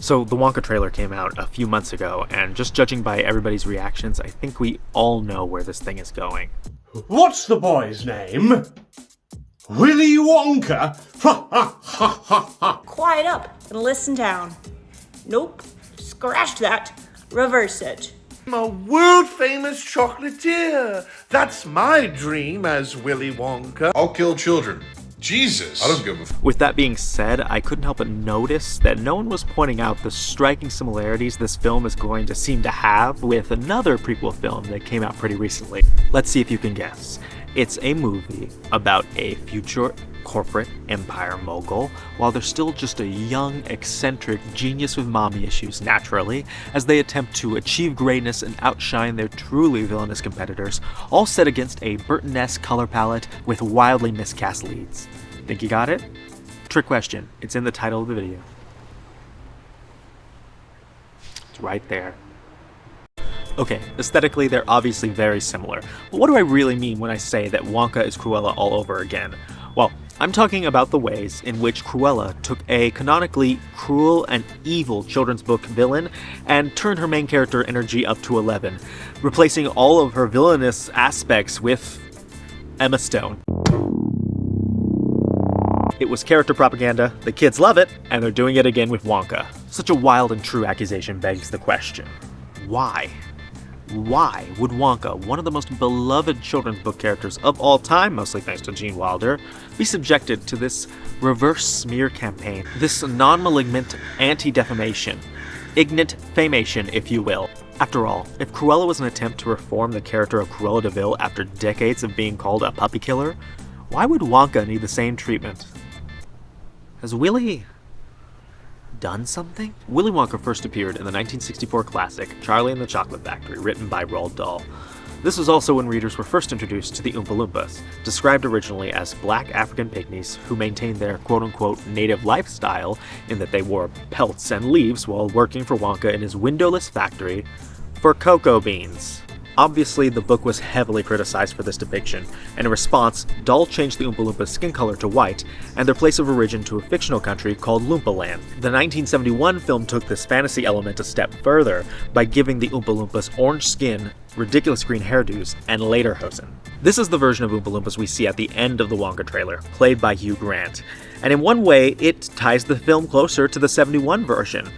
So the Wonka trailer came out a few months ago, and just judging by everybody's reactions, I think we all know where this thing is going. What's the boy's name? Willy Wonka? Ha ha ha ha ha! Quiet up and listen down. Nope, scratch that. Reverse it. I'm a world-famous chocolatier. That's my dream as Willy Wonka. I'll kill children. Jesus. I don't give a With that being said, I couldn't help but notice that no one was pointing out the striking similarities this film is going to seem to have with another prequel film that came out pretty recently. Let's see if you can guess. It's a movie about a future corporate empire mogul, while they're still just a young, eccentric genius with mommy issues, naturally, as they attempt to achieve greatness and outshine their truly villainous competitors, all set against a Burton-esque color palette with wildly miscast leads. Think you got it? Trick question. It's in the title of the video. It's right there. Okay, aesthetically they're obviously very similar, but what do I really mean when I say that Wonka is Cruella all over again? Well, I'm talking about the ways in which Cruella took a canonically cruel and evil children's book villain and turned her main character energy up to 11, replacing all of her villainous aspects with Emma Stone. It was character propaganda, the kids love it, and they're doing it again with Wonka. Such a wild and true accusation begs the question, why? Why would Wonka, one of the most beloved children's book characters of all time, mostly thanks to Gene Wilder, be subjected to this reverse smear campaign, this non-malignant anti-defamation, ignorant famation, if you will? After all, if Cruella was an attempt to reform the character of Cruella de Vil after decades of being called a puppy killer, why would Wonka need the same treatment? Has Willy done something? Willy Wonka first appeared in the 1964 classic Charlie and the Chocolate Factory, written by Roald Dahl. This was also when readers were first introduced to the Oompa Loompas, described originally as black African pygmies who maintained their quote-unquote native lifestyle in that they wore pelts and leaves while working for Wonka in his windowless factory for cocoa beans. Obviously, the book was heavily criticized for this depiction, and in response, Dahl changed the Oompa Loompas' skin color to white, and their place of origin to a fictional country called Loompa-land. The 1971 film took this fantasy element a step further by giving the Oompa Loompas orange skin, ridiculous green hairdos, and lederhosen. This is the version of Oompa Loompas we see at the end of the Wonka trailer, played by Hugh Grant, and in one way, it ties the film closer to the 71 version,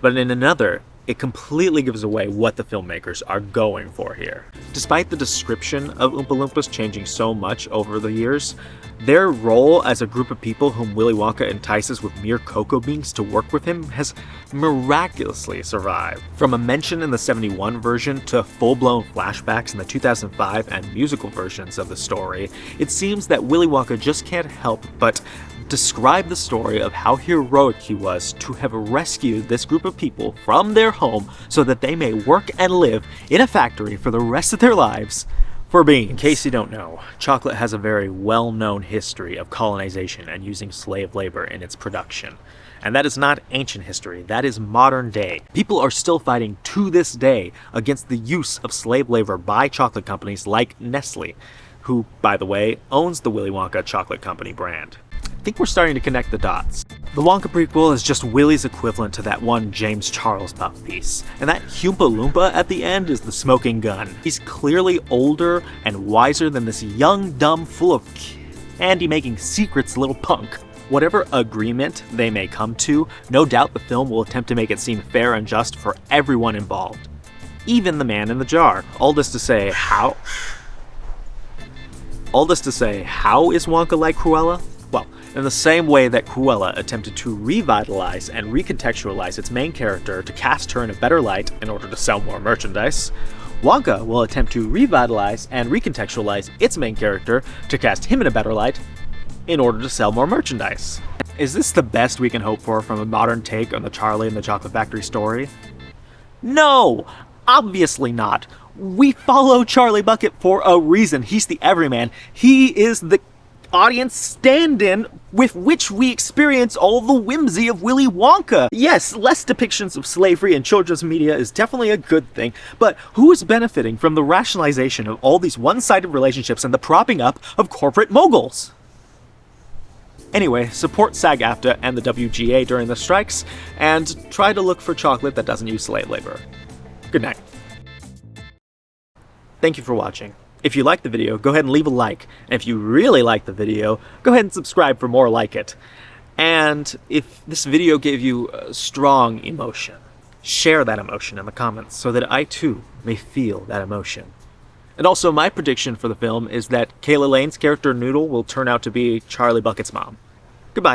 but in another, it completely gives away what the filmmakers are going for here. Despite the description of Oompa Loompas changing so much over the years, their role as a group of people whom Willy Wonka entices with mere cocoa beans to work with him has miraculously survived. From a mention in the 71 version to full-blown flashbacks in the 2005 and musical versions of the story, it seems that Willy Wonka just can't help but describe the story of how heroic he was to have rescued this group of people from their home so that they may work and live in a factory for the rest of their lives for beans. In case you don't know, chocolate has a very well-known history of colonization and using slave labor in its production. And that is not ancient history, that is modern day. People are still fighting to this day against the use of slave labor by chocolate companies like Nestle, who, by the way, owns the Willy Wonka Chocolate Company brand. I think we're starting to connect the dots. The Wonka prequel is just Willy's equivalent to that one James Charles puff piece, and that Oompa Loompa at the end is the smoking gun. He's clearly older and wiser than this young, dumb, full of candy-making secrets little punk. Whatever agreement they may come to, no doubt the film will attempt to make it seem fair and just for everyone involved. Even the man in the jar. All this to say, how is Wonka like Cruella? Well, in the same way that Cruella attempted to revitalize and recontextualize its main character to cast her in a better light in order to sell more merchandise, Wonka will attempt to revitalize and recontextualize its main character to cast him in a better light in order to sell more merchandise. Is this the best we can hope for from a modern take on the Charlie and the Chocolate Factory story? No! Obviously not. We follow Charlie Bucket for a reason. He's the everyman. He is the audience stand-in with which we experience all the whimsy of Willy Wonka. Yes, less depictions of slavery in children's media is definitely a good thing, but who is benefiting from the rationalization of all these one-sided relationships and the propping up of corporate moguls? Anyway, support SAG-AFTRA and the WGA during the strikes, and try to look for chocolate that doesn't use slave labor. Good night. Thank you for watching. If you liked the video, go ahead and leave a like. And if you really liked the video, go ahead and subscribe for more like it. And if this video gave you a strong emotion, share that emotion in the comments so that I too may feel that emotion. And also, my prediction for the film is that Kayla Lane's character Noodle will turn out to be Charlie Bucket's mom. Goodbye.